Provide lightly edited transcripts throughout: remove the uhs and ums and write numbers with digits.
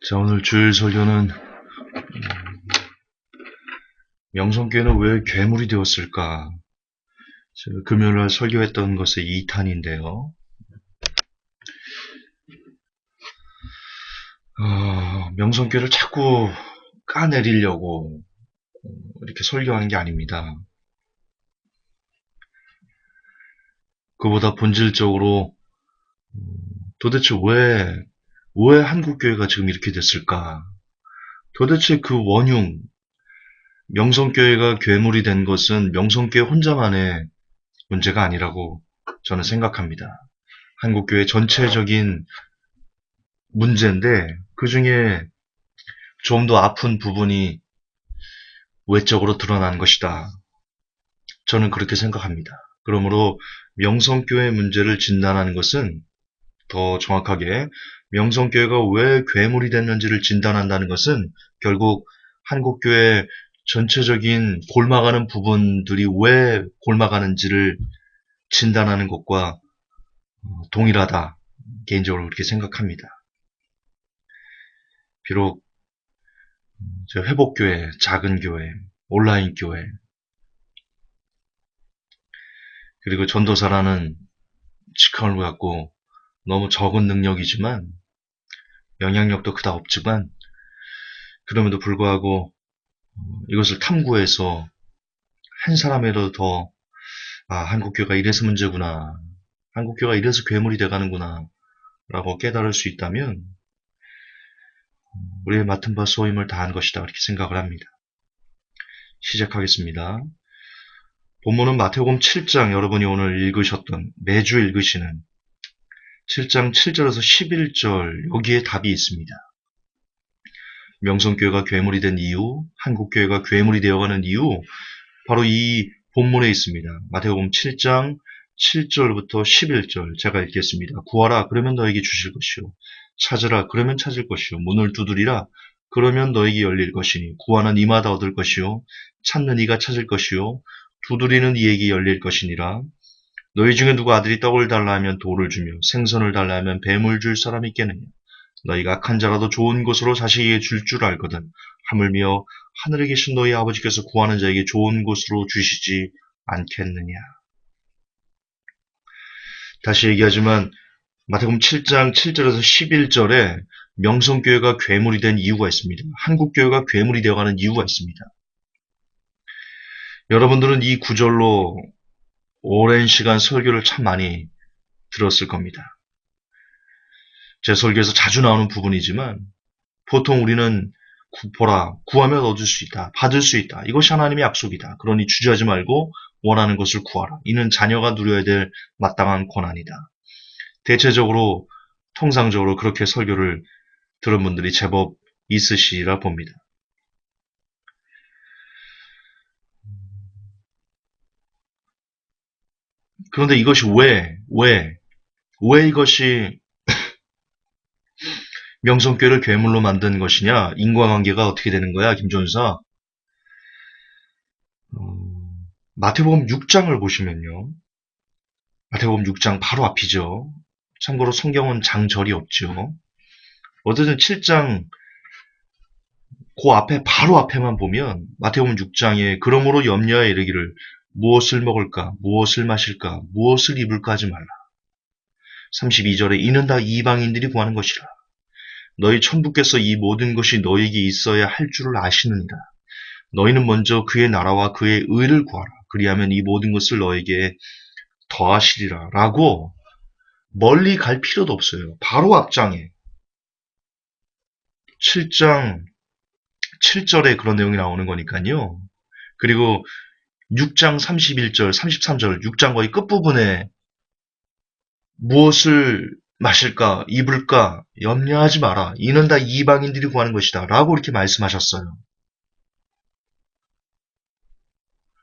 자, 오늘 주일 설교는 명성교회는 왜 괴물이 되었을까? 제가 금요일날 설교했던 것의 2탄인데요. 명성교회를 자꾸 까내리려고 이렇게 설교하는 게 아닙니다. 그보다 본질적으로 도대체 왜 한국교회가 지금 이렇게 됐을까? 도대체 그 원흉, 명성교회가 괴물이 된 것은 명성교회 혼자만의 문제가 아니라고 저는 생각합니다. 한국교회 전체적인 문제인데 그 중에 좀 더 아픈 부분이 외적으로 드러난 것이다. 저는 그렇게 생각합니다. 그러므로 명성교회 문제를 진단하는 것은 더 정확하게 명성교회가 왜 괴물이 됐는지를 진단한다는 것은 결국 한국교회 전체적인 골마가는 부분들이 왜 골마가는지를 진단하는 것과 동일하다. 개인적으로 그렇게 생각합니다. 비록 회복교회, 작은 교회, 온라인 교회, 그리고 전도사라는 직함을 갖고 너무 적은 능력이지만 영향력도 그닥 없지만 그럼에도 불구하고 이것을 탐구해서 한 사람이라도 더 한국교회가 이래서 문제구나, 한국교회가 이래서 괴물이 돼가는구나 라고 깨달을 수 있다면 우리의 맡은 바 소임을 다한 것이다 그렇게 생각을 합니다. 시작하겠습니다. 본문은 마태복음 7장, 여러분이 오늘 읽으셨던, 매주 읽으시는 7장 7절에서 11절, 여기에 답이 있습니다. 명성교회가 괴물이 된 이유, 한국교회가 괴물이 되어가는 이유, 바로 이 본문에 있습니다. 마태복음 7장 7절부터 11절, 제가 읽겠습니다. 구하라, 그러면 너에게 주실 것이요. 찾으라, 그러면 찾을 것이요. 문을 두드리라, 그러면 너에게 열릴 것이니. 구하는 이마다 얻을 것이요. 찾는 이가 찾을 것이요. 두드리는 이에게 열릴 것이니라. 너희 중에 누가 아들이 떡을 달라 하면 돌을 주며 생선을 달라 하면 뱀을 줄 사람이 있겠느냐. 너희가 악한 자라도 좋은 곳으로 자식에게 줄 줄 알거든. 하물며 하늘에 계신 너희 아버지께서 구하는 자에게 좋은 곳으로 주시지 않겠느냐. 다시 얘기하지만 마태복음 7장 7절에서 11절에 명성교회가 괴물이 된 이유가 있습니다. 한국교회가 괴물이 되어가는 이유가 있습니다. 여러분들은 이 구절로 오랜 시간 설교를 참 많이 들었을 겁니다. 제 설교에서 자주 나오는 부분이지만 보통 우리는 보라, 구하면 얻을 수 있다, 받을 수 있다. 이것이 하나님의 약속이다. 그러니 주저하지 말고 원하는 것을 구하라. 이는 자녀가 누려야 될 마땅한 권한이다. 대체적으로, 통상적으로 그렇게 설교를 들은 분들이 제법 있으시리라 봅니다. 그런데 이것이 왜 이것이 명성교회를 괴물로 만든 것이냐? 인과관계가 어떻게 되는 거야, 김전사? 마태복음 6장을 보시면요. 마태복음 6장 바로 앞이죠. 참고로 성경은 장절이 없죠. 어쨌든 7장 그 앞에 바로 앞에만 보면 마태복음 6장에 그러므로 염려하여 이르기를 무엇을 먹을까, 무엇을 마실까, 무엇을 입을까 하지 말라. 32절에 이는 다 이방인들이 구하는 것이라. 너희 천부께서 이 모든 것이 너희에게 있어야 할 줄을 아시느니라. 너희는 먼저 그의 나라와 그의 의를 구하라. 그리하면 이 모든 것을 너에게 더하시리라. 라고 멀리 갈 필요도 없어요. 바로 앞장에 7장 7절에 그런 내용이 나오는 거니까요. 그리고 6장 31절, 33절, 6장 거의 끝부분에 무엇을 마실까, 입을까, 염려하지 마라. 이는 다 이방인들이 구하는 것이다. 라고 이렇게 말씀하셨어요.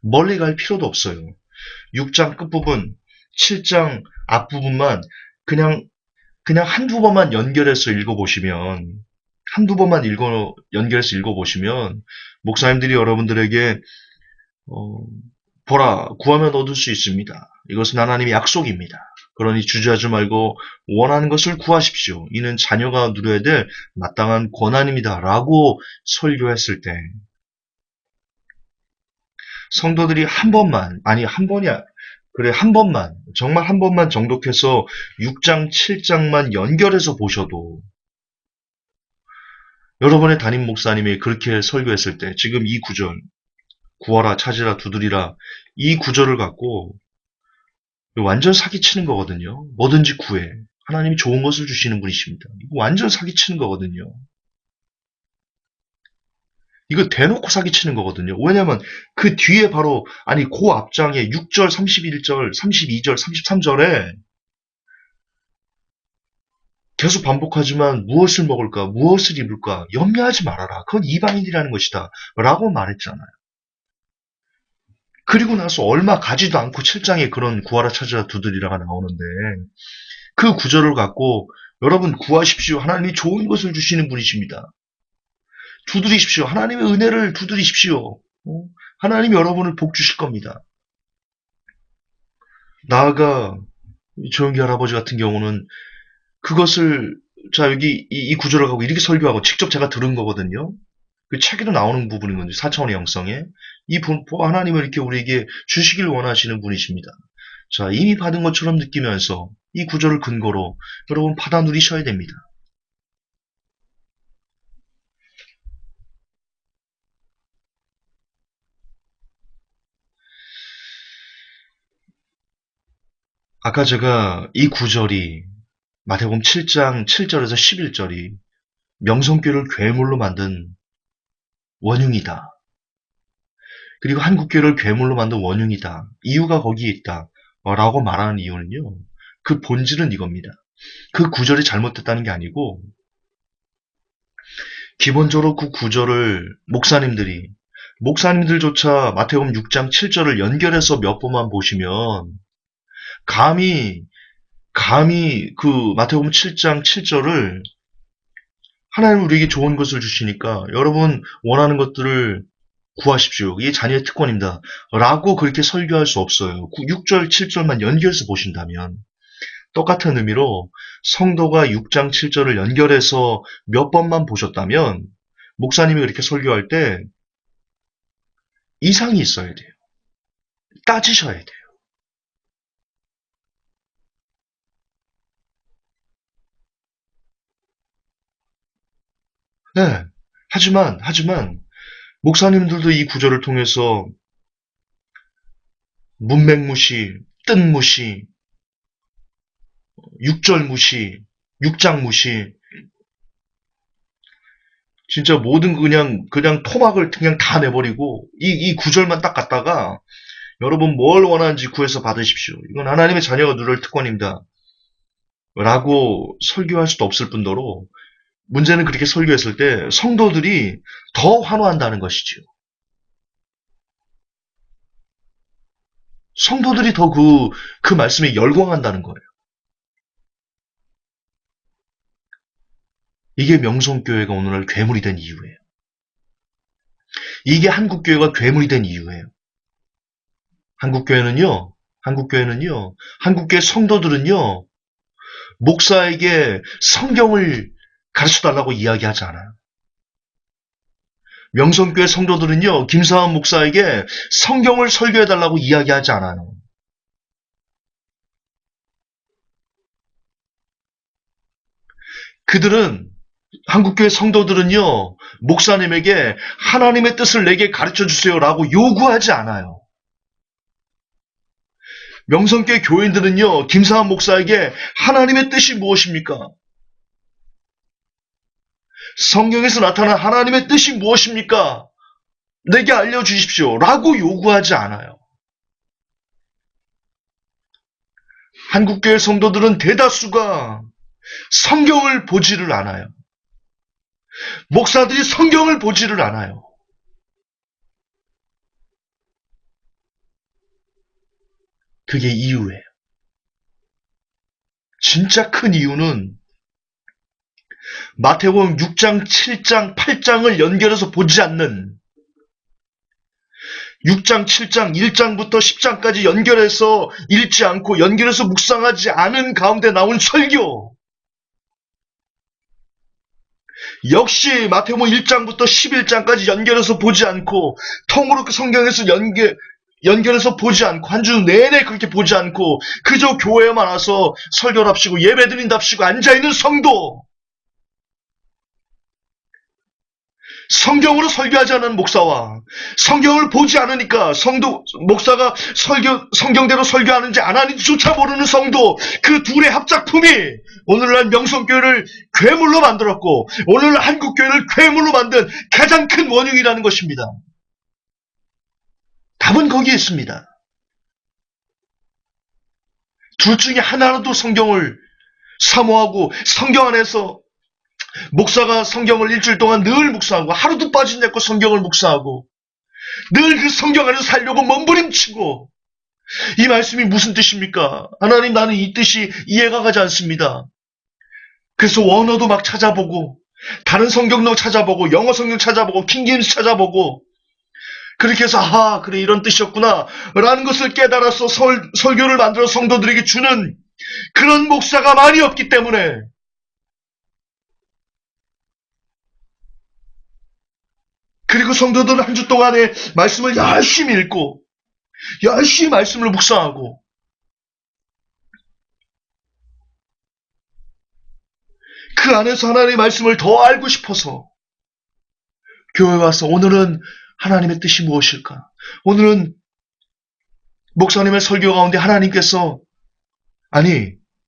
멀리 갈 필요도 없어요. 6장 끝부분, 7장 앞부분만 그냥 한두 번만 연결해서 읽어보시면, 연결해서 읽어보시면, 목사님들이 여러분들에게, 보라, 구하면 얻을 수 있습니다. 이것은 하나님의 약속입니다. 그러니 주저하지 말고 원하는 것을 구하십시오. 이는 자녀가 누려야 될 마땅한 권한입니다. 라고 설교했을 때 성도들이 한 번만, 아니 한 번이야, 그래 한 번만, 정말 한 번만 정독해서 6장, 7장만 연결해서 보셔도 여러분의 담임 목사님이 그렇게 설교했을 때 지금 이 구절, 구하라, 찾으라, 두드리라, 이 구절을 갖고 완전 사기치는 거거든요. 뭐든지 구해. 하나님이 좋은 것을 주시는 분이십니다. 이거 완전 사기치는 거거든요. 이거 대놓고 사기치는 거거든요. 왜냐면 그 뒤에 바로 아니 그 앞장에 6절, 31절, 32절, 33절에 계속 반복하지만 무엇을 먹을까, 무엇을 입을까 염려하지 말아라. 그건 이방인이라는 것이다. 라고 말했잖아요. 그리고 나서 얼마 가지도 않고 7장에 그런 구하라 찾으라 두드리라가 나오는데 그 구절을 갖고 여러분 구하십시오. 하나님이 좋은 것을 주시는 분이십니다. 두드리십시오. 하나님의 은혜를 두드리십시오. 하나님이 여러분을 복 주실 겁니다. 나아가 조영기 할아버지 같은 경우는 그것을 자 여기 이 구절을 갖고 이렇게 설교하고 직접 제가 들은 거거든요. 그 책에도 나오는 부분인 건데 4차원의 영성에 이 분포 하나님을 이렇게 우리에게 주시길 원하시는 분이십니다. 자 이미 받은 것처럼 느끼면서 이 구절을 근거로 여러분 받아 누리셔야 됩니다. 아까 제가 이 구절이 마태복음 7장 7절에서 11절이 명성교를 괴물로 만든 원흉이다. 그리고 한국교를 괴물로 만든 원흉이다. 이유가 거기에 있다. 라고 말하는 이유는요. 그 본질은 이겁니다. 그 구절이 잘못됐다는 게 아니고 기본적으로 그 구절을 목사님들조차 마태복음 6장 7절을 연결해서 몇 번만 보시면 감히 그 마태복음 7장 7절을 하나님 우리에게 좋은 것을 주시니까 여러분 원하는 것들을 구하십시오. 이게 자녀의 특권입니다. 라고 그렇게 설교할 수 없어요. 6절, 7절만 연결해서 보신다면 똑같은 의미로 성도가 6장, 7절을 연결해서 몇 번만 보셨다면 목사님이 그렇게 설교할 때 이상이 있어야 돼요. 따지셔야 돼요. 네. 하지만 목사님들도 이 구절을 통해서 문맥 무시, 뜻 무시, 6절 무시, 6장 무시, 진짜 모든 그냥 토막을 그냥 다 내버리고 이 구절만 딱 갖다가 여러분 뭘 원하는지 구해서 받으십시오. 이건 하나님의 자녀가 누릴 특권입니다. 라고 설교할 수도 없을 뿐더러 문제는 그렇게 설교했을 때 성도들이 더 환호한다는 것이죠. 성도들이 더 그 말씀에 열광한다는 거예요. 이게 명성교회가 오늘날 괴물이 된 이유예요. 이게 한국교회가 괴물이 된 이유예요. 한국교회는요, 한국교회 성도들은요, 목사에게 성경을 가르쳐 달라고 이야기하지 않아요. 명성교회 성도들은요, 김사환 목사에게 성경을 설교해 달라고 이야기하지 않아요. 그들은 한국교회 성도들은요, 목사님에게 하나님의 뜻을 내게 가르쳐 주세요라고 요구하지 않아요. 명성교회 교인들은요, 김사환 목사에게 하나님의 뜻이 무엇입니까? 성경에서 나타난 하나님의 뜻이 무엇입니까? 내게 알려주십시오. 라고 요구하지 않아요. 한국교회 성도들은 대다수가 성경을 보지를 않아요. 목사들이 성경을 보지를 않아요. 그게 이유예요. 진짜 큰 이유는 마태복음 6장, 7장, 8장을 연결해서 보지 않는 6장, 7장, 1장부터 10장까지 연결해서 읽지 않고 연결해서 묵상하지 않은 가운데 나온 설교. 역시 마태복음 1장부터 11장까지 연결해서 보지 않고 통으로 그 성경에서 연결해서 보지 않고 한 주 내내 그렇게 보지 않고 그저 교회에만 와서 설교랍시고 예배드린답시고 앉아있는 성도. 성경으로 설교하지 않은 목사와 성경을 보지 않으니까 목사가 성경대로 설교하는지 안 하는지조차 모르는 성도, 그 둘의 합작품이 오늘날 명성교회를 괴물로 만들었고 오늘날 한국교회를 괴물로 만든 가장 큰 원흉이라는 것입니다. 답은 거기에 있습니다. 둘 중에 하나라도 성경을 사모하고 성경 안에서 목사가 성경을 일주일 동안 늘 묵상하고 하루도 빠지지 않고 성경을 묵상하고 늘 그 성경 안에서 살려고 몸부림치고, 이 말씀이 무슨 뜻입니까? 하나님, 나는 이 뜻이 이해가 가지 않습니다. 그래서 원어도 막 찾아보고 다른 성경도 찾아보고 영어 성경 찾아보고 킹제임스 찾아보고 그렇게 해서 그래 이런 뜻이었구나 라는 것을 깨달아서 설교를 만들어 성도들에게 주는 그런 목사가 많이 없기 때문에 그리고 성도들은 한 주 동안에 말씀을 열심히 읽고 열심히 말씀을 묵상하고 그 안에서 하나님의 말씀을 더 알고 싶어서 교회 와서 오늘은 하나님의 뜻이 무엇일까? 오늘은 목사님의 설교 가운데 하나님께서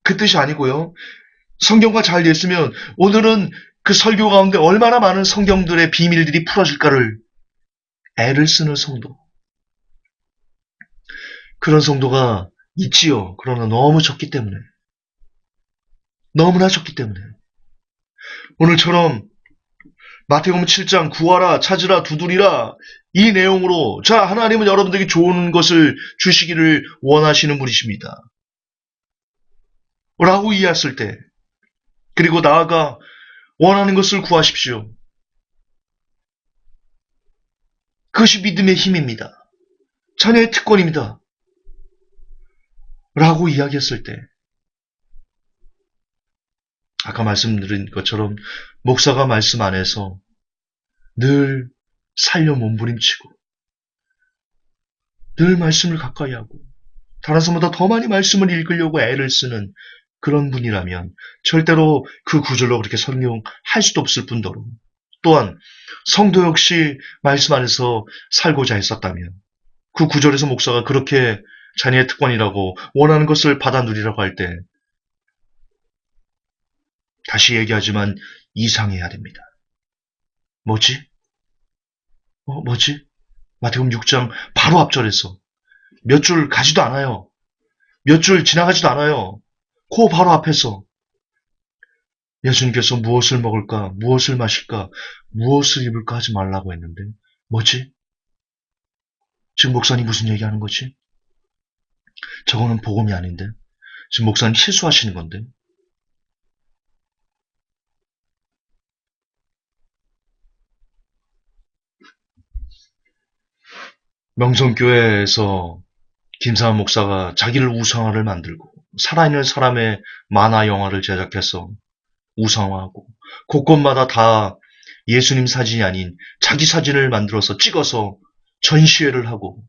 그 뜻이 아니고요. 성경과 잘 됐으면 오늘은 그 설교 가운데 얼마나 많은 성경들의 비밀들이 풀어질까를 애를 쓰는 성도. 그런 성도가 있지요. 그러나 너무 적기 때문에. 너무나 적기 때문에. 오늘처럼 마태복음 7장 구하라 찾으라 두드리라 이 내용으로 자, 하나님은 여러분들에게 좋은 것을 주시기를 원하시는 분이십니다. 라고 이해했을 때, 그리고 나아가 원하는 것을 구하십시오. 그것이 믿음의 힘입니다. 자녀의 특권입니다. 라고 이야기했을 때, 아까 말씀드린 것처럼 목사가 말씀 안에서 늘 살려 몸부림치고 늘 말씀을 가까이 하고 다른 사람보다 더 많이 말씀을 읽으려고 애를 쓰는 그런 분이라면 절대로 그 구절로 그렇게 설명할 수도 없을 뿐더러 또한 성도 역시 말씀 안에서 살고자 했었다면 그 구절에서 목사가 그렇게 자녀의 특권이라고 원하는 것을 받아 누리라고 할 때 다시 얘기하지만 이상해야 됩니다. 뭐지? 뭐지? 마태복음 6장 바로 앞절에서 몇 줄 가지도 않아요. 몇 줄 지나가지도 않아요. 그 바로 앞에서 예수님께서 무엇을 먹을까, 무엇을 마실까, 무엇을 입을까 하지 말라고 했는데 뭐지? 지금 목사님 무슨 얘기하는 거지? 저거는 복음이 아닌데 지금 목사님 실수하시는 건데 명성교회에서 김사한 목사가 자기를 우상화를 만들고 살아있는 사람의 만화 영화를 제작해서 우상화하고 곳곳마다 다 예수님 사진이 아닌 자기 사진을 만들어서 찍어서 전시회를 하고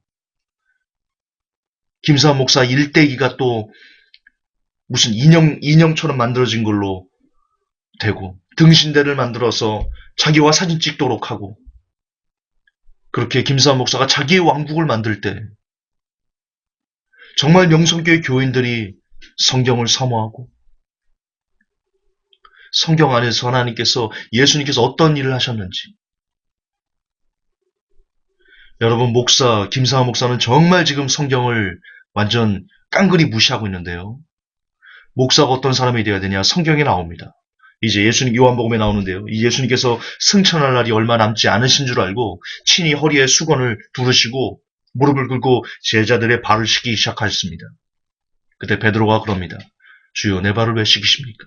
김사한 목사 일대기가 또 무슨 인형처럼 만들어진 걸로 되고 등신대를 만들어서 자기와 사진 찍도록 하고 그렇게 김사한 목사가 자기의 왕국을 만들 때 정말 명성교회 교인들이 성경을 사모하고 성경 안에서 하나님께서 예수님께서 어떤 일을 하셨는지 여러분 김사한 목사는 정말 지금 성경을 완전 깡그리 무시하고 있는데요. 목사가 어떤 사람이 되어야 되냐? 성경에 나옵니다. 이제 예수님 요한복음에 나오는데요. 이 예수님께서 승천할 날이 얼마 남지 않으신 줄 알고 친히 허리에 수건을 두르시고 무릎을 꿇고 제자들의 발을 씻기 시작하셨습니다. 그때 베드로가 그럽니다. 주여 내 발을 왜 씻기십니까?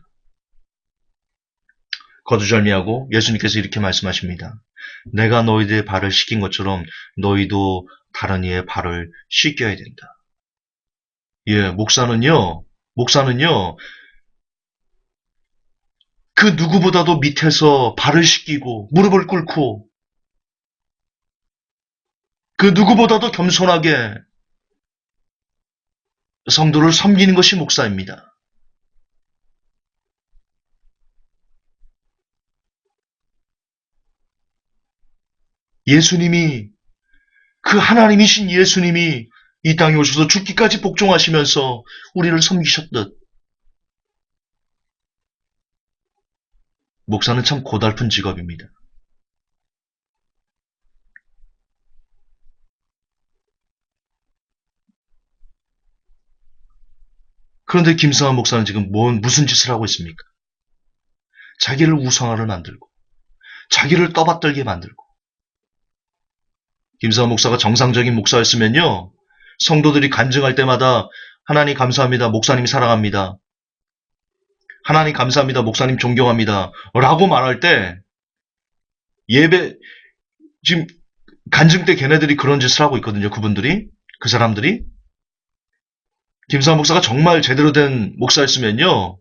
거두절미하고 예수님께서 이렇게 말씀하십니다. 내가 너희들의 발을 씻긴 것처럼 너희도 다른 이의 발을 씻겨야 된다. 예, 목사는요, 그 누구보다도 밑에서 발을 씻기고, 무릎을 꿇고, 그 누구보다도 겸손하게 성도를 섬기는 것이 목사입니다. 예수님이, 그 하나님이신 예수님이 이 땅에 오셔서 죽기까지 복종하시면서 우리를 섬기셨듯, 목사는 참 고달픈 직업입니다. 그런데 김성환 목사는 지금 무슨 짓을 하고 있습니까? 자기를 우상화를 만들고, 자기를 떠받들게 만들고, 김성환 목사가 정상적인 목사였으면요, 성도들이 간증할 때마다 하나님 감사합니다. 목사님 사랑합니다. 하나님 감사합니다. 목사님 존경합니다. 라고 말할 때 예배 지금 간증 때 걔네들이 그런 짓을 하고 있거든요. 그분들이 그 사람들이 김성환 목사가 정말 제대로 된 목사였으면요.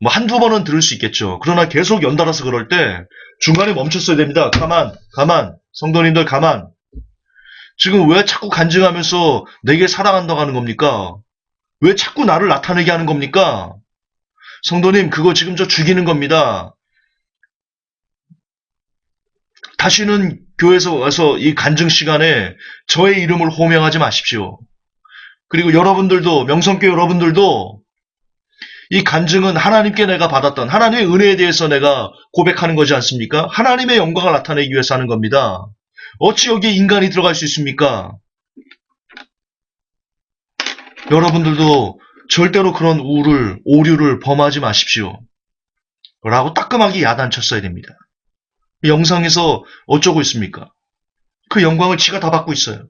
뭐 한두 번은 들을 수 있겠죠. 그러나 계속 연달아서 그럴 때 중간에 멈췄어야 됩니다. 가만. 성도님들 가만. 지금 왜 자꾸 간증하면서 내게 사랑한다고 하는 겁니까? 왜 자꾸 나를 나타내게 하는 겁니까? 성도님, 그거 지금 저 죽이는 겁니다. 다시는 교회에서 와서 이 간증 시간에 저의 이름을 호명하지 마십시오. 그리고 여러분들도, 명성교회 여러분들도 이 간증은 하나님께 내가 받았던 하나님의 은혜에 대해서 내가 고백하는 거지 않습니까? 하나님의 영광을 나타내기 위해서 하는 겁니다. 어찌 여기에 인간이 들어갈 수 있습니까? 여러분들도 절대로 그런 오류를 범하지 마십시오. 라고 따끔하게 야단쳤어야 됩니다. 영상에서 어쩌고 있습니까? 그 영광을 지가 다 받고 있어요.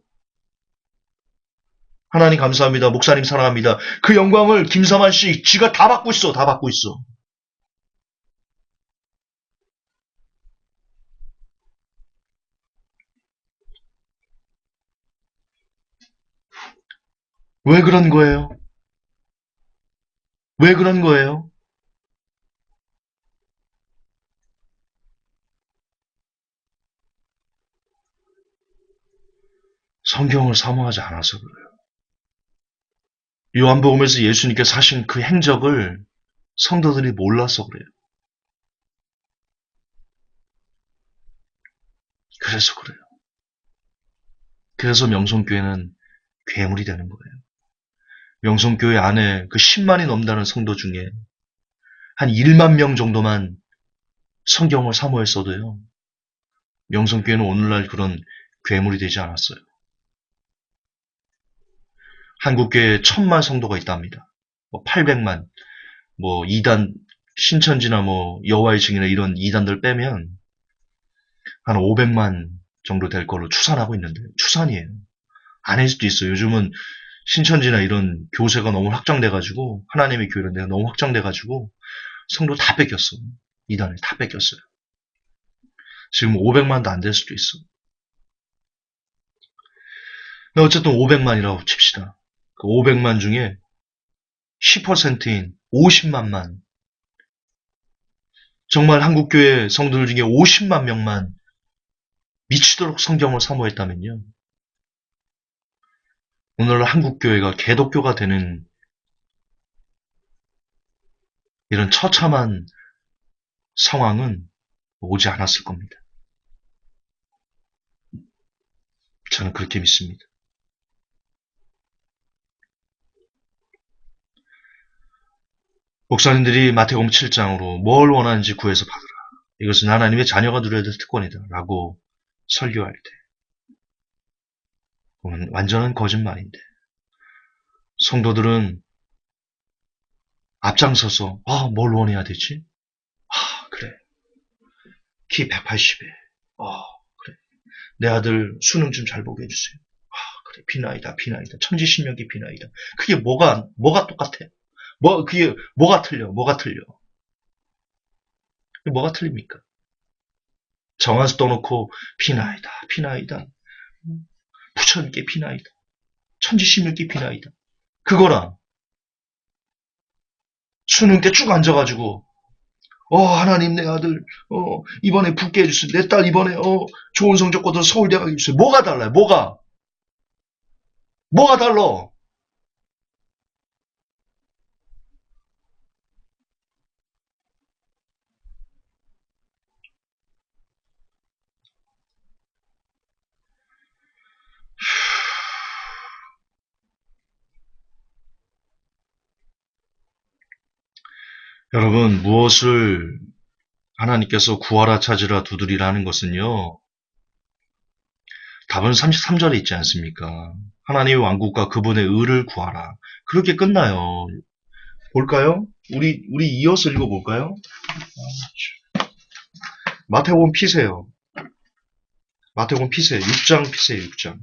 하나님 감사합니다. 목사님 사랑합니다. 그 영광을 김사만 씨 지가 다 받고 있어. 다 받고 있어. 왜 그런 거예요? 왜 그런 거예요? 성경을 사모하지 않아서 그래요. 요한복음에서 예수님께서 하신 그 행적을 성도들이 몰라서 그래요. 그래서 그래요. 그래서 명성교회는 괴물이 되는 거예요. 명성교회 안에 그 10만이 넘다는 성도 중에 한 1만 명 정도만 성경을 사모했어도요. 명성교회는 오늘날 그런 괴물이 되지 않았어요. 한국교회에 1000만 성도가 있답니다. 800만, 이단, 신천지나 여호와의 증인이나 이런 이단들 빼면 한 500만 정도 될 걸로 추산하고 있는데, 추산이에요. 아닐 수도 있어요. 요즘은 신천지나 이런 교세가 너무 확장돼가지고, 하나님의 교회는 내가 너무 확장돼가지고, 성도 다 뺏겼어. 이단에 다 뺏겼어요. 지금 500만도 안 될 수도 있어. 어쨌든 500만이라고 칩시다. 그 500만 중에 10%인 50만만, 정말 한국교회 성도들 중에 50만 명만 미치도록 성경을 사모했다면요. 오늘날 한국교회가 개독교가 되는 이런 처참한 상황은 오지 않았을 겁니다. 저는 그렇게 믿습니다. 목사님들이 마태복음 7장으로 뭘 원하는지 구해서 받으라. 이것은 하나님의 자녀가 누려야 될 특권이다. 라고 설교할 때 그건 완전한 거짓말인데 성도들은 앞장서서 뭘 원해야 되지? 그래. 키 180에 그래. 내 아들 수능 좀 잘 보게 해주세요. 그래. 비나이다. 천지신명기 비나이다. 그게 뭐가 똑같아? 그게 뭐가 틀려? 뭐가 틀립니까? 정한수 떠놓고 비나이다. 부처님께 비나이다. 천지심일께 비나이다. 그거랑 수능 때 쭉 앉아가지고 하나님 내 아들 이번에 붙게 해주세요. 내 딸 이번에 좋은 성적 거둬서 서울대 가게 해주세요. 뭐가 달라요? 뭐가 달라? 여러분, 무엇을 하나님께서 구하라 찾으라 두드리라 하는 것은요, 답은 33절에 있지 않습니까? 하나님의 왕국과 그분의 의를 구하라. 그렇게 끝나요. 볼까요? 우리 이어서 읽어볼까요? 마태복음 피세요. 마태복음 피세요. 6장 피세요. 6장.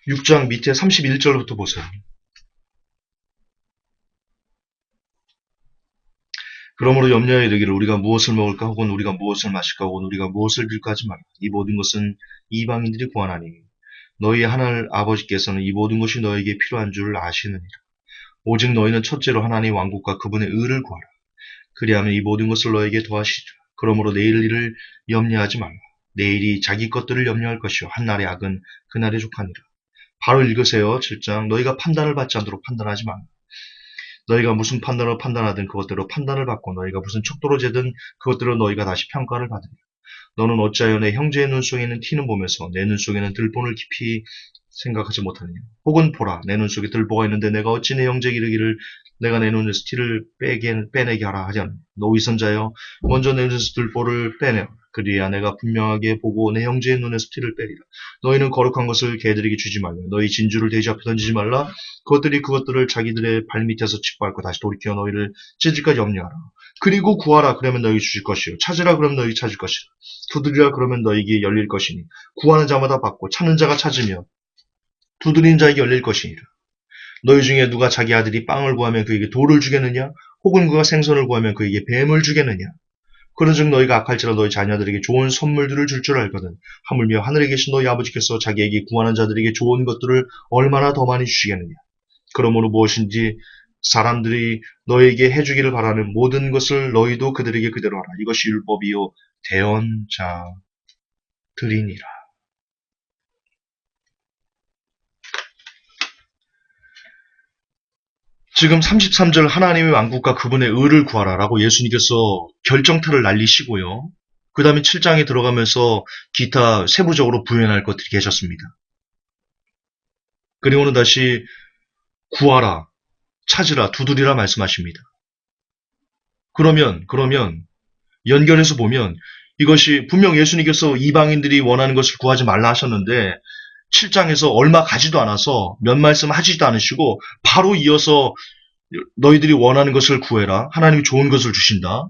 6장 밑에 31절부터 보세요. 그러므로 염려하여 이르기를 우리가 무엇을 먹을까 혹은 우리가 무엇을 마실까 혹은 우리가 무엇을 들까 하지 말라. 이 모든 것은 이방인들이 구하나니 너희의 하늘 아버지께서는 이 모든 것이 너에게 필요한 줄 아시느니라. 오직 너희는 첫째로 하나님의 왕국과 그분의 의를 구하라. 그리하면 이 모든 것을 너에게 더하시리라. 그러므로 내일 일을 염려하지 말라. 내일이 자기 것들을 염려할 것이요 한날의 악은 그날에 족하니라. 바로 읽으세요. 7장. 너희가 판단을 받지 않도록 판단하지 말라. 너희가 무슨 판단으로 판단하든 그것대로 판단을 받고 너희가 무슨 척도로 재든 그것대로 너희가 다시 평가를 받으리라. 너는 어찌하여 내 형제의 눈 속에는 티는 보면서 내 눈 속에는 들본을 깊이 생각하지 못하느냐. 혹은 보라 내 눈 속에 들보가 있는데 내가 어찌 내 형제에게 이르기를 내가 내 눈에서 티를 빼내게 하라 하지 않느냐. 너 위선자여 먼저 내 눈에서 들보를 빼내라. 그리야 내가 분명하게 보고 내 형제의 눈에서 티를 빼리라. 너희는 거룩한 것을 개들에게 주지 말라. 너희 진주를 돼지 앞에 던지지 말라. 그것들이 그것들을 자기들의 발밑에서 짚밟고 다시 돌이켜 너희를 찢을까지 염려하라. 그리고 구하라 그러면 너희 주실 것이요 찾으라 그러면 너희 찾을 것이라. 두드리라 그러면 너희에게 열릴 것이니 구하는 자마다 받고 찾는 자가 찾으며 두드리는 자에게 열릴 것이니라. 너희 중에 누가 자기 아들이 빵을 구하면 그에게 돌을 주겠느냐? 혹은 그가 생선을 구하면 그에게 뱀을 주겠느냐? 그런즉 너희가 악할지라 너희 자녀들에게 좋은 선물들을 줄 줄 알거든. 하물며 하늘에 계신 너희 아버지께서 자기에게 구하는 자들에게 좋은 것들을 얼마나 더 많이 주시겠느냐? 그러므로 무엇인지 사람들이 너에게 해주기를 바라는 모든 것을 너희도 그들에게 그대로 하라. 이것이 율법이요 대언자들이니라. 지금 33절 하나님의 왕국과 그분의 의를 구하라 라고 예수님께서 결정타를 날리시고요. 그 다음에 7장에 들어가면서 기타 세부적으로 부연할 것들이 계셨습니다. 그리고는 다시 구하라, 찾으라, 두드리라 말씀하십니다. 그러면 연결해서 보면 이것이 분명 예수님께서 이방인들이 원하는 것을 구하지 말라 하셨는데 7장에서 얼마 가지도 않아서 몇 말씀 하지도 않으시고 바로 이어서 너희들이 원하는 것을 구해라. 하나님이 좋은 것을 주신다.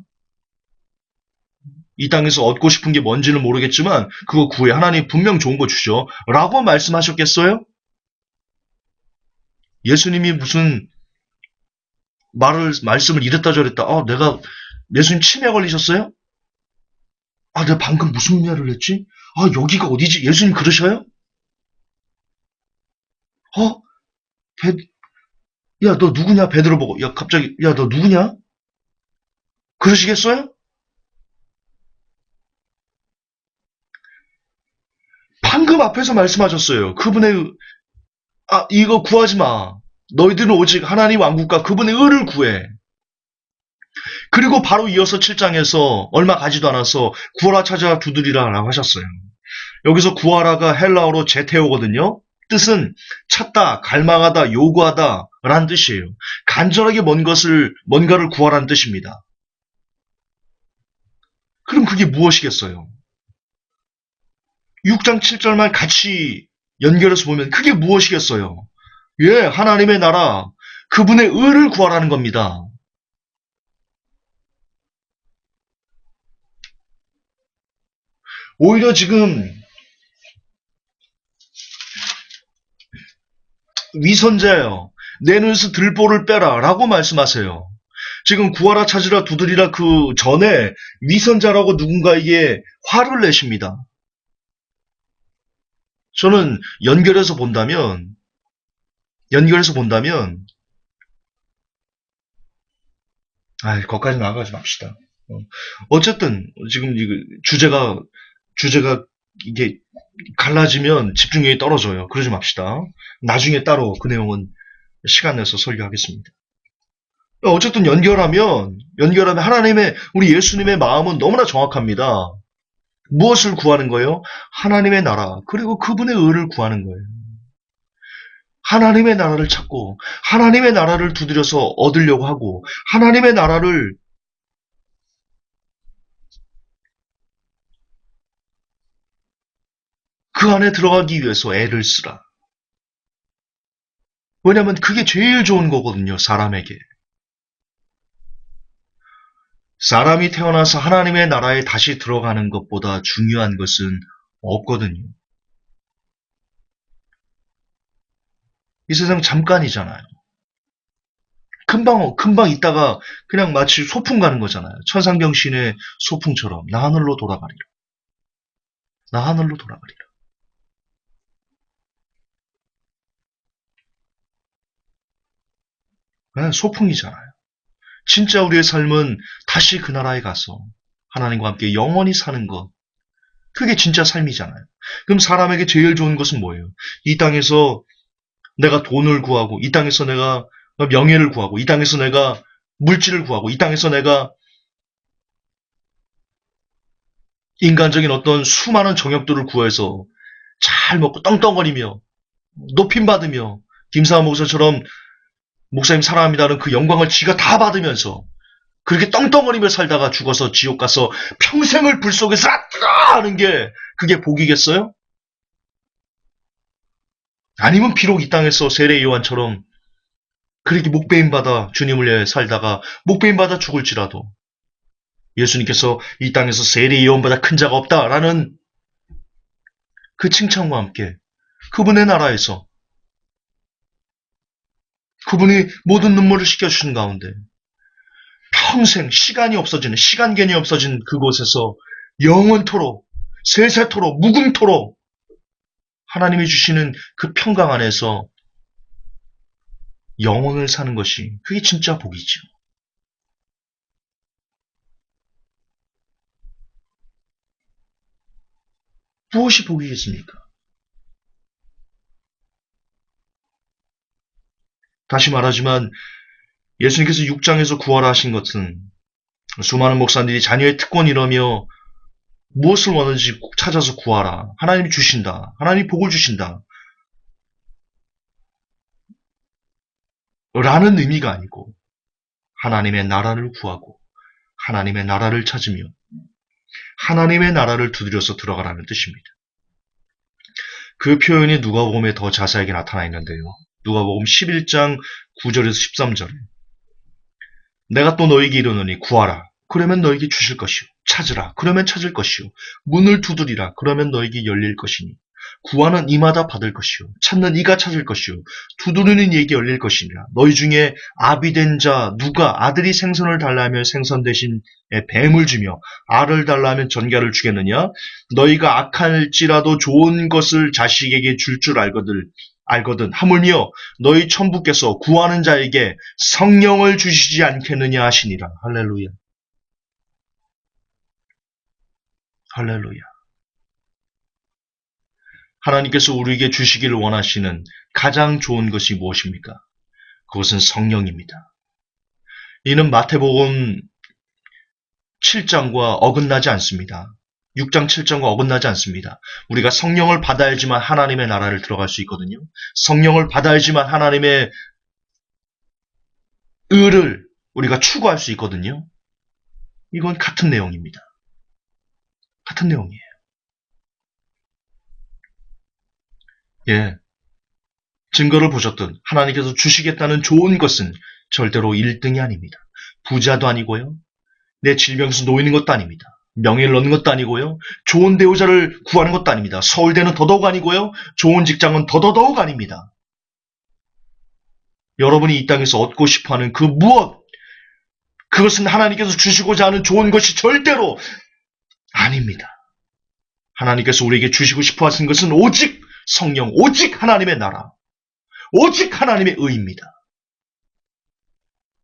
이 땅에서 얻고 싶은 게 뭔지는 모르겠지만 그거 구해. 하나님 분명 좋은 거 주셔. 라고 말씀하셨겠어요? 예수님이 무슨 말씀을 이랬다 저랬다. 내가 예수님 치매 걸리셨어요? 내가 방금 무슨 말을 했지? 여기가 어디지? 예수님 그러셔요? 야, 너 누구냐? 베드로 보고. 야, 갑자기, 야, 너 누구냐? 그러시겠어요? 방금 앞에서 말씀하셨어요. 이거 구하지 마. 너희들은 오직 하나님 왕국과 그분의 의를 구해. 그리고 바로 이어서 7장에서 얼마 가지도 않아서 구하라 찾아 두드리라 라고 하셨어요. 여기서 구하라가 헬라어로 제테오거든요. 뜻은 찾다, 갈망하다, 요구하다 라는 뜻이에요. 간절하게 뭔가를 구하라는 뜻입니다. 그럼 그게 무엇이겠어요? 6장 7절만 같이 연결해서 보면 그게 무엇이겠어요? 하나님의 나라, 그분의 의를 구하라는 겁니다. 오히려 지금 위선자예요. 내 눈에서 들보를 빼라 라고 말씀하세요. 지금 구하라 찾으라 두드리라 그 전에 위선자라고 누군가에게 화를 내십니다. 저는 연결해서 본다면, 거기까지 나가지 맙시다. 어쨌든, 지금 주제가 이게 갈라지면 집중력이 떨어져요. 그러지 맙시다. 나중에 따로 그 내용은 시간 내서 설교하겠습니다. 어쨌든 우리 예수님의 마음은 너무나 정확합니다. 무엇을 구하는 거예요? 하나님의 나라, 그리고 그분의 의를 구하는 거예요. 하나님의 나라를 찾고, 하나님의 나라를 두드려서 얻으려고 하고, 하나님의 나라를 그 안에 들어가기 위해서 애를 쓰라. 왜냐면 그게 제일 좋은 거거든요, 사람에게. 사람이 태어나서 하나님의 나라에 다시 들어가는 것보다 중요한 것은 없거든요. 이 세상 잠깐이잖아요. 금방 있다가 그냥 마치 소풍 가는 거잖아요. 천상병신의 소풍처럼 나 하늘로 돌아가리라. 나 하늘로 돌아가리라. 소풍이잖아요. 진짜 우리의 삶은 다시 그 나라에 가서 하나님과 함께 영원히 사는 것. 그게 진짜 삶이잖아요. 그럼 사람에게 제일 좋은 것은 뭐예요? 이 땅에서 내가 돈을 구하고, 이 땅에서 내가 명예를 구하고, 이 땅에서 내가 물질을 구하고, 이 땅에서 내가 인간적인 어떤 수많은 정욕들을 구해서 잘 먹고 떵떵거리며 높임받으며 김사하 목사처럼 목사님 사랑합니다는 그 영광을 지가 다 받으면서 그렇게 떵떵거리며 살다가 죽어서 지옥 가서 평생을 불 속에서 하는 게 그게 복이겠어요? 아니면 비록 이 땅에서 세례 요한처럼 그렇게 목배임 받아 주님을 위해 살다가 목배임 받아 죽을지라도 예수님께서 이 땅에서 세례 요한보다 큰 자가 없다라는 그 칭찬과 함께 그분의 나라에서 그분이 모든 눈물을 씻겨주신 가운데 평생 시간견이 없어진 그곳에서 영원토록 세세토록 무궁토록 하나님이 주시는 그 평강 안에서 영원을 사는 것이 그게 진짜 복이죠. 무엇이 복이겠습니까? 다시 말하지만 예수님께서 6장에서 구하라 하신 것은 수많은 목사들이 자녀의 특권이라며 무엇을 원하는지 찾아서 구하라. 하나님이 주신다. 하나님이 복을 주신다. 라는 의미가 아니고 하나님의 나라를 구하고 하나님의 나라를 찾으며 하나님의 나라를 두드려서 들어가라는 뜻입니다. 그 표현이 누가복음에 더 자세하게 나타나 있는데요. 누가복음 11장 9절에서 13절에 내가 또 너에게 이르노니 구하라. 그러면 너에게 주실 것이요. 찾으라. 그러면 찾을 것이요. 문을 두드리라. 그러면 너에게 열릴 것이니. 구하는 이마다 받을 것이요. 찾는 이가 찾을 것이요. 두드리는 이에게 열릴 것이니라. 너희 중에 아비된 자 누가 아들이 생선을 달라 하면 생선 대신 뱀을 주며 알을 달라 하면 전갈을 주겠느냐? 너희가 악할지라도 좋은 것을 자식에게 줄 줄 알거든 하물며 너희 천부께서 구하는 자에게 성령을 주시지 않겠느냐 하시니라. 할렐루야. 할렐루야. 하나님께서 우리에게 주시기를 원하시는 가장 좋은 것이 무엇입니까? 그것은 성령입니다. 이는 마태복음 7장과 어긋나지 않습니다. 6장 7장과 어긋나지 않습니다. 우리가 성령을 받아야지만 하나님의 나라를 들어갈 수 있거든요. 성령을 받아야지만 하나님의 의를 우리가 추구할 수 있거든요. 이건 같은 내용입니다. 같은 내용이에요. 예. 증거를 보셨든 하나님께서 주시겠다는 좋은 것은 절대로 1등이 아닙니다. 부자도 아니고요. 내 질병에서 놓이는 것도 아닙니다. 명예를 얻는 것도 아니고요. 좋은 배우자를 구하는 것도 아닙니다. 서울대는 더더욱 아니고요. 좋은 직장은 더더욱 아닙니다. 여러분이 이 땅에서 얻고 싶어하는 그 무엇, 그것은 하나님께서 주시고자 하는 좋은 것이 절대로 아닙니다. 하나님께서 우리에게 주시고 싶어 하신 것은 오직 성령, 오직 하나님의 나라, 오직 하나님의 의입니다.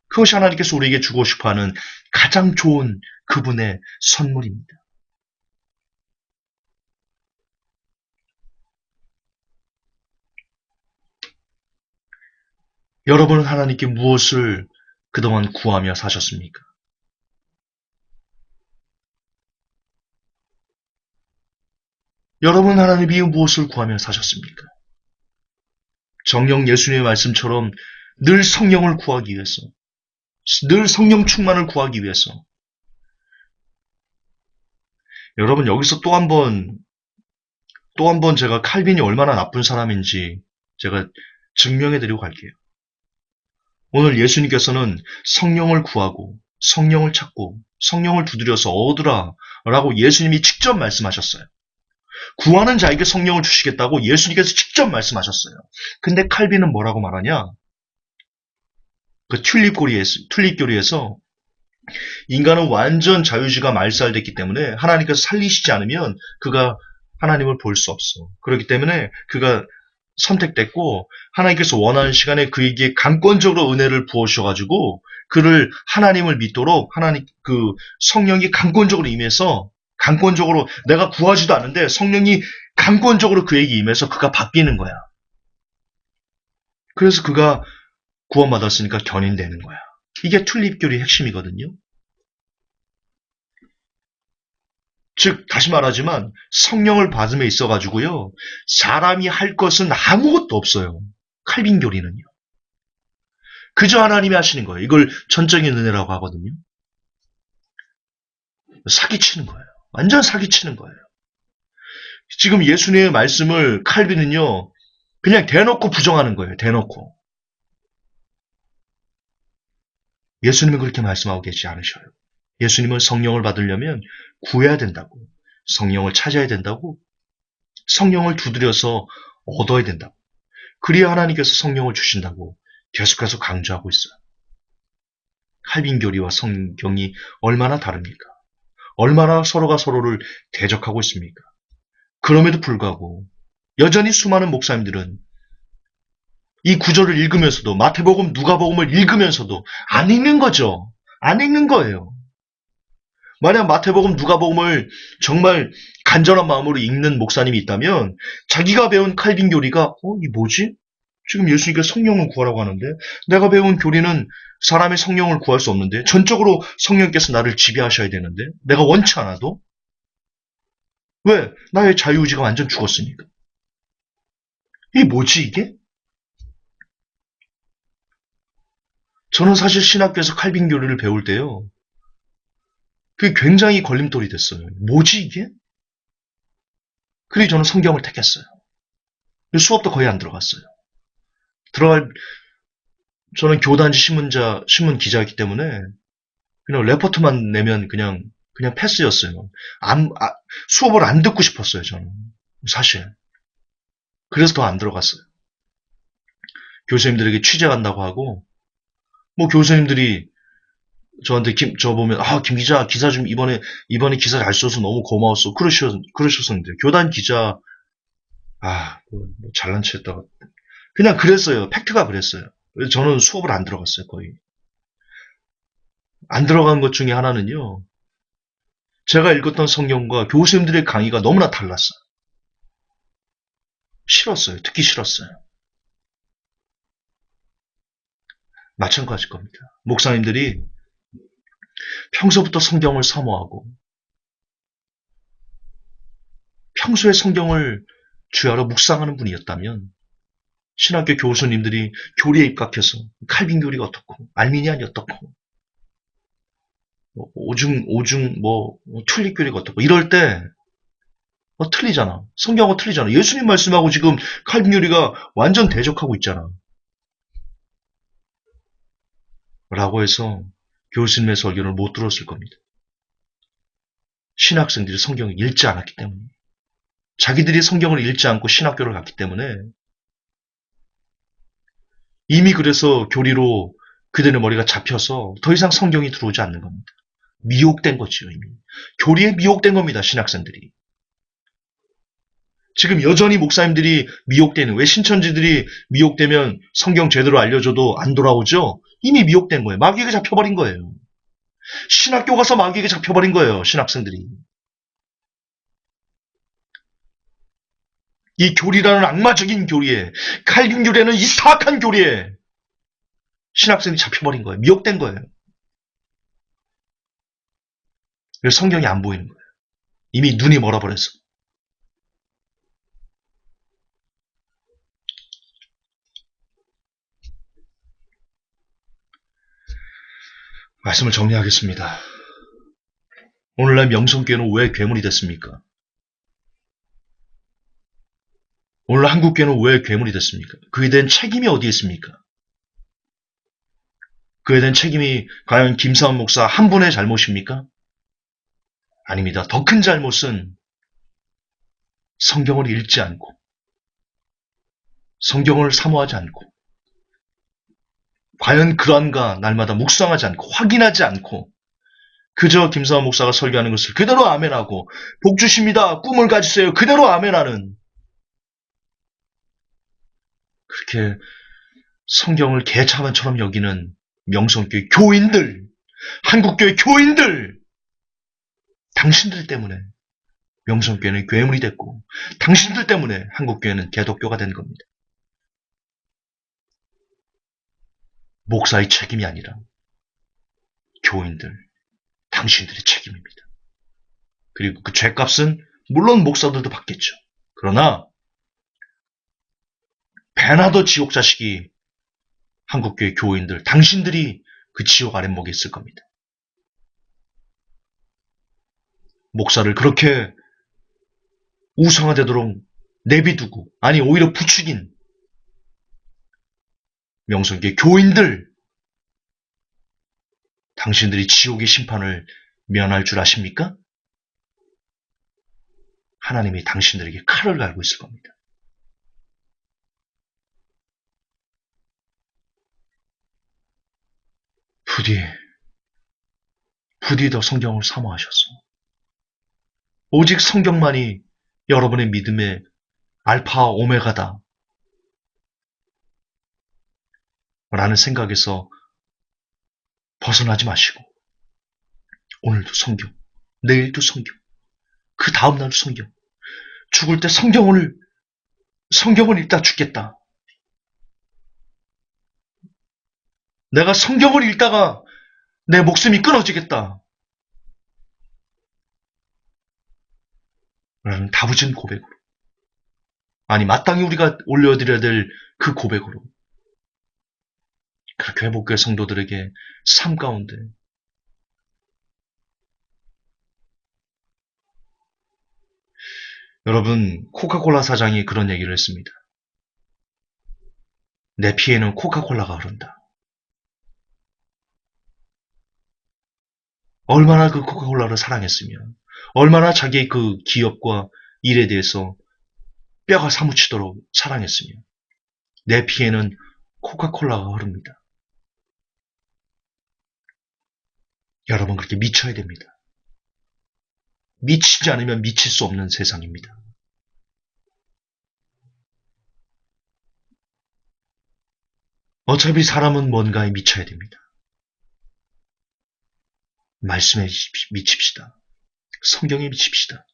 그것이 하나님께서 우리에게 주고 싶어하는 가장 좋은 그분의 선물입니다. 여러분은 하나님께 무엇을 그동안 구하며 사셨습니까? 여러분 하나님이 무엇을 구하며 사셨습니까? 정녕 예수님의 말씀처럼 늘 성령을 구하기 위해서, 늘 성령 충만을 구하기 위해서. 여러분 여기서 또 한 번 제가 칼빈이 얼마나 나쁜 사람인지 제가 증명해드리고 갈게요. 오늘 예수님께서는 성령을 구하고 성령을 찾고 성령을 두드려서 얻으라 라고 예수님이 직접 말씀하셨어요. 구하는 자에게 성령을 주시겠다고 예수님께서 직접 말씀하셨어요. 근데 칼빈은 뭐라고 말하냐? 그 튤립교리에서 인간은 완전 자유의지가 말살됐기 때문에 하나님께서 살리시지 않으면 그가 하나님을 볼 수 없어. 그렇기 때문에 그가 선택됐고 하나님께서 원하는 시간에 그에게 강권적으로 은혜를 부어주셔가지고 그를 하나님을 믿도록 하나님 그 성령이 강권적으로 임해서 강권적으로 내가 구하지도 않는데 성령이 강권적으로 그에게 임해서 그가 바뀌는 거야. 그래서 그가 구원받았으니까 견인되는 거야. 이게 튤립교리의 핵심이거든요. 즉 다시 말하지만 성령을 받음에 있어가지고요. 사람이 할 것은 아무것도 없어요. 칼빈교리는요. 그저 하나님이 하시는 거예요. 이걸 전적인 은혜라고 하거든요. 사기치는 거예요. 완전 사기치는 거예요. 지금 예수님의 말씀을 칼빈은요. 그냥 대놓고 부정하는 거예요. 대놓고. 예수님은 그렇게 말씀하고 계시지 않으셔요. 예수님은 성령을 받으려면 구해야 된다고. 성령을 찾아야 된다고. 성령을 두드려서 얻어야 된다고. 그래야 하나님께서 성령을 주신다고 계속해서 강조하고 있어요. 칼빈교리와 성경이 얼마나 다릅니까? 얼마나 서로가 서로를 대적하고 있습니까? 그럼에도 불구하고 여전히 수많은 목사님들은 이 구절을 읽으면서도 마태복음, 누가복음을 읽으면서도 안 읽는 거죠. 안 읽는 거예요. 만약 마태복음, 누가복음을 정말 간절한 마음으로 읽는 목사님이 있다면 자기가 배운 칼빈 교리가 이 뭐지? 지금 예수님께서 성령을 구하라고 하는데 내가 배운 교리는 사람의 성령을 구할 수 없는데 전적으로 성령께서 나를 지배하셔야 되는데 내가 원치 않아도 왜? 나의 자유의지가 완전 죽었으니까. 이게 뭐지 이게? 저는 사실 신학교에서 칼빈 교리를 배울 때요. 그게 굉장히 걸림돌이 됐어요. 뭐지 이게? 그래서 저는 성경을 택했어요. 수업도 거의 안 들어갔어요. 저는 교단지 신문 기자이기 때문에 그냥 레포트만 내면 그냥 패스였어요. 수업을 안 듣고 싶었어요, 저는. 사실. 그래서 더 안 들어갔어요. 교수님들에게 취재 간다고 하고, 뭐 교수님들이 저한테 저 보면, 김 기자 좀 이번에 기사 잘 써서 너무 고마웠어. 그러셨었는데, 교단 기자, 뭐 잘난 체 했다가. 그냥 그랬어요. 팩트가 그랬어요. 저는 수업을 안 들어갔어요, 거의. 안 들어간 것 중에 하나는요, 제가 읽었던 성경과 교수님들의 강의가 너무나 달랐어요. 싫었어요. 듣기 싫었어요. 마찬가지일 겁니다. 목사님들이 평소부터 성경을 사모하고 평소에 성경을 주야로 묵상하는 분이었다면 신학교 교수님들이 교리에 입각해서 칼빈 교리가 어떻고 알미니안이 어떻고 오중 튤립 교리가 어떻고 이럴 때 틀리잖아. 성경은 틀리잖아. 예수님 말씀하고 지금 칼빈 교리가 완전 대적하고 있잖아. 라고 해서 교수님의 설교를 못 들었을 겁니다. 신학생들이 성경을 읽지 않았기 때문에. 자기들이 성경을 읽지 않고 신학교를 갔기 때문에 이미 그래서 교리로 그들의 머리가 잡혀서 더 이상 성경이 들어오지 않는 겁니다. 미혹된 거지요, 이미. 교리에 미혹된 겁니다, 신학생들이. 지금 여전히 목사님들이 미혹되는, 왜 신천지들이 미혹되면 성경 제대로 알려줘도 안 돌아오죠? 이미 미혹된 거예요. 마귀에게 잡혀버린 거예요. 신학교 가서 마귀에게 잡혀버린 거예요. 신학생들이. 이 교리라는 악마적인 교리에, 칼빈 교리라는 이 사악한 교리에 신학생이 잡혀버린 거예요. 미혹된 거예요. 그래서 성경이 안 보이는 거예요. 이미 눈이 멀어버려서. 말씀을 정리하겠습니다. 오늘날 명성교회는 왜 괴물이 됐습니까? 오늘 한국교회는 왜 괴물이 됐습니까? 그에 대한 책임이 어디에 있습니까? 그에 대한 책임이 과연 김사원 목사 한 분의 잘못입니까? 아닙니다. 더 큰 잘못은 성경을 읽지 않고, 성경을 사모하지 않고, 과연 그런가 날마다 묵상하지 않고, 확인하지 않고, 그저 김사원 목사가 설교하는 것을 그대로 아멘하고, 복 주십니다. 꿈을 가지세요. 그대로 아멘하는, 그렇게 성경을 개차반처럼 여기는 명성교회 교인들, 한국교회 교인들, 당신들 때문에 명성교회는 괴물이 됐고, 당신들 때문에 한국교회는 개독교가 된 겁니다. 목사의 책임이 아니라 교인들, 당신들의 책임입니다. 그리고 그 죄값은 물론 목사들도 받겠죠. 그러나 배나 더 지옥 자식이 한국교회 교인들, 당신들이 그 지옥 아랫목에 있을 겁니다. 목사를 그렇게 우상화되도록 내비두고, 아니 오히려 부추긴 명성교회 교인들, 당신들이 지옥의 심판을 면할 줄 아십니까? 하나님이 당신들에게 칼을 갈고 있을 겁니다. 부디 더 성경을 사모하셔서 오직 성경만이 여러분의 믿음의 알파 오메가다 라는 생각에서 벗어나지 마시고 오늘도 성경, 내일도 성경, 그 다음날도 성경, 죽을 때 성경을 읽다 죽겠다. 내가 성경을 읽다가 내 목숨이 끊어지겠다. 라는 다부진 고백으로, 아니 마땅히 우리가 올려드려야 될 그 고백으로 그렇게 회복교회 성도들에게 삶 가운데 여러분, 코카콜라 사장이 그런 얘기를 했습니다. 내 피에는 코카콜라가 흐른다. 얼마나 그 코카콜라를 사랑했으면, 얼마나 자기의 그 기업과 일에 대해서 뼈가 사무치도록 사랑했으면 내 피에는 코카콜라가 흐릅니다. 여러분 그렇게 미쳐야 됩니다. 미치지 않으면 미칠 수 없는 세상입니다. 어차피 사람은 뭔가에 미쳐야 됩니다. 말씀에 미칩시다. 성경에 미칩시다.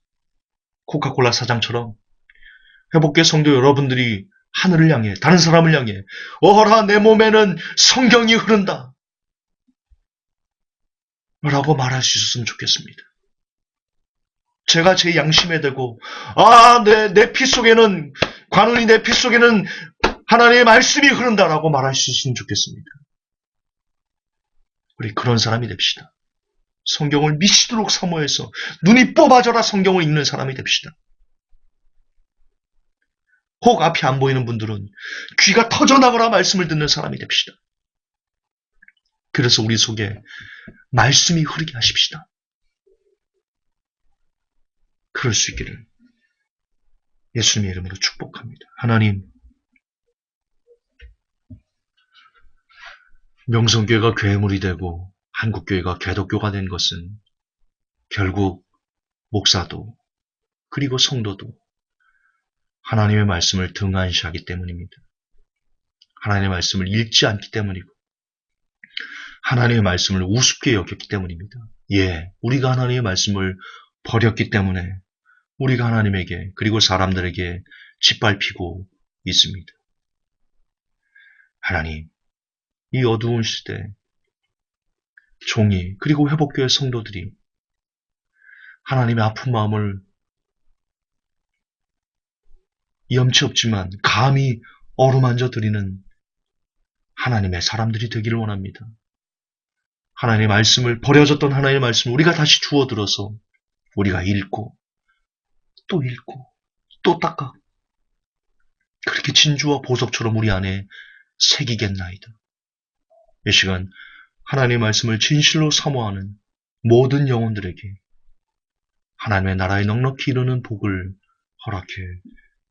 코카콜라 사장처럼 회복계 성도 여러분들이 하늘을 향해, 다른 사람을 향해 어라 내 몸에는 성경이 흐른다 라고 말할 수 있었으면 좋겠습니다. 제가 제 양심에 대고 내 피 속에는, 관원이 내 피 속에는 하나님의 말씀이 흐른다라고 말할 수 있으면 좋겠습니다. 우리 그런 사람이 됩시다. 성경을 미치도록 사모해서 눈이 뽑아져라 성경을 읽는 사람이 됩시다. 혹 앞이 안 보이는 분들은 귀가 터져나가라 말씀을 듣는 사람이 됩시다. 그래서 우리 속에 말씀이 흐르게 하십시다. 그럴 수 있기를 예수님의 이름으로 축복합니다. 하나님, 명성교회가 괴물이 되고 한국교회가 개독교가 된 것은 결국 목사도 그리고 성도도 하나님의 말씀을 등한시하기 때문입니다. 하나님의 말씀을 읽지 않기 때문이고 하나님의 말씀을 우습게 여겼기 때문입니다. 예, 우리가 하나님의 말씀을 버렸기 때문에 우리가 하나님에게 그리고 사람들에게 짓밟히고 있습니다. 하나님, 이 어두운 시대 종이 그리고 회복교회 성도들이 하나님의 아픈 마음을 염치 없지만 감히 어루만져 드리는 하나님의 사람들이 되기를 원합니다. 하나님의 말씀을 버려졌던 하나님의 말씀을 우리가 다시 주워들어서 우리가 읽고 또 닦아 그렇게 진주와 보석처럼 우리 안에 새기겠나이다. 이 시간 하나님의 말씀을 진실로 사모하는 모든 영혼들에게 하나님의 나라에 넉넉히 이루는 복을 허락해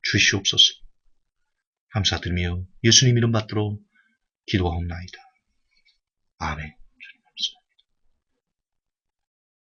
주시옵소서. 감사드리며 예수님 이름 받들어 기도하옵나이다. 아멘.